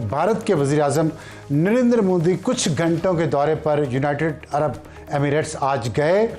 भारत के वज़ीर-ए-आज़म नरेंद्र मोदी कुछ घंटों के दौरे पर यूनाइटेड अरब एमिरेट्स आज गए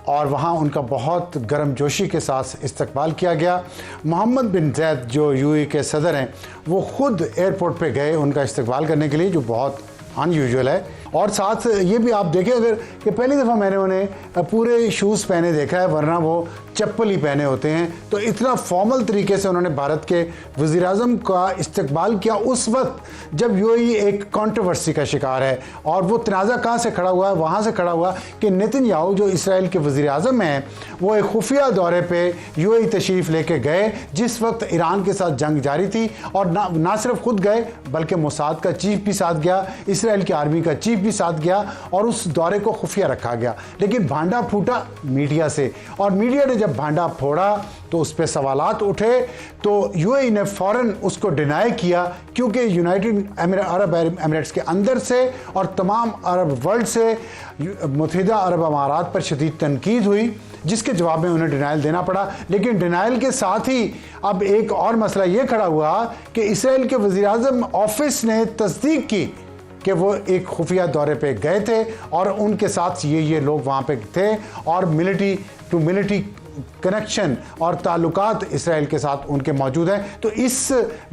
और वहाँ उनका बहुत गर्मजोशी के साथ इस्तकबाल किया गया। मोहम्मद बिन ज़ायद जो यूएई के सदर हैं वो ख़ुद एयरपोर्ट पे गए उनका इस्तकबाल करने के लिए, जो बहुत अनयूजुअल है। और साथ ये भी आप देखें अगर कि पहली दफ़ा मैंने उन्हें पूरे शूज़ पहने देखा है, वरना वो चप्पल ही पहने होते हैं। तो इतना फॉर्मल तरीके से उन्होंने भारत के वज़ीर-ए-आज़म का इस्तकबाल किया उस वक्त जब यूएई एक कंट्रोवर्सी का शिकार है। और वो तनाज़ा कहाँ से खड़ा हुआ है? वहाँ से खड़ा हुआ कि नेतन्याहू जो इसराइल के वज़ीर-ए-आज़म हैं वो एक खुफिया दौरे पे यूएई तशरीफ़ लेके गए जिस वक्त ईरान के साथ जंग जारी थी। और ना सिर्फ खुद गए बल्कि मोसाद का चीफ भी साथ गया, इसराइल की आर्मी का चीफ भी साथ गया और उस दौरे को खुफिया रखा गया। लेकिन भांडा फूटा मीडिया से, और मीडिया ने जब भांडा फोड़ा तो उस पर सवालात उठे। तो यूएई ने फ़ौरन उसको डिनाई किया क्योंकि यूनाइटेड अरब एमिरेट्स के अंदर से और तमाम अरब वर्ल्ड से मुत्तहिदा अरब अमारात पर शदीद तनकीद हुई, जिसके जवाब में उन्हें डिनाइल देना पड़ा। लेकिन डिनाइल के साथ ही अब एक और मसला ये खड़ा हुआ कि इसराइल के वज़ीर-ए-आज़म ऑफिस ने तस्दीक की कि वो एक खुफिया दौरे पे गए थे और उनके साथ ये लोग वहाँ पे थे और मिलिट्री टू मिलिट्री कनेक्शन और ताल्लुकात इसराइल के साथ उनके मौजूद हैं। तो इस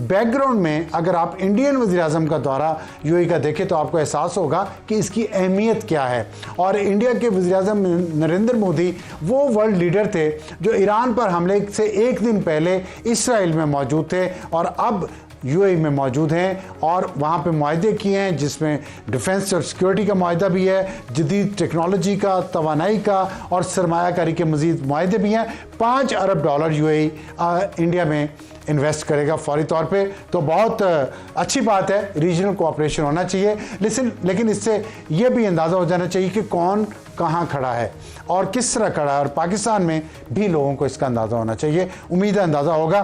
बैकग्राउंड में अगर आप इंडियन वज़ीर-ए-आज़म का दौरा यूएई का देखें तो आपको एहसास होगा कि इसकी अहमियत क्या है। और इंडिया के वज़ीर-ए-आज़म नरेंद्र मोदी वो वर्ल्ड लीडर थे जो ईरान पर हमले से एक दिन पहले इसराइल में मौजूद थे और अब यूएई में मौजूद हैं और वहाँ पे मुआहदे किए हैं जिसमें डिफेंस और सिक्योरिटी का मुआहदा भी है, जदीद टेक्नोलॉजी का, तवानाई का और सरमायाकारी के मज़ीद मुआहदे भी हैं। $5 अरब यूएई इंडिया में इन्वेस्ट करेगा फौरी तौर पे। तो बहुत अच्छी बात है, रीजनल कोऑपरेशन होना चाहिए। लेकिन इससे ये भी अंदाज़ा हो जाना चाहिए कि कौन कहाँ खड़ा है और किस तरह खड़ा है, और पाकिस्तान में भी लोगों को इसका अंदाज़ा होना चाहिए। उम्मीद है अंदाज़ा होगा।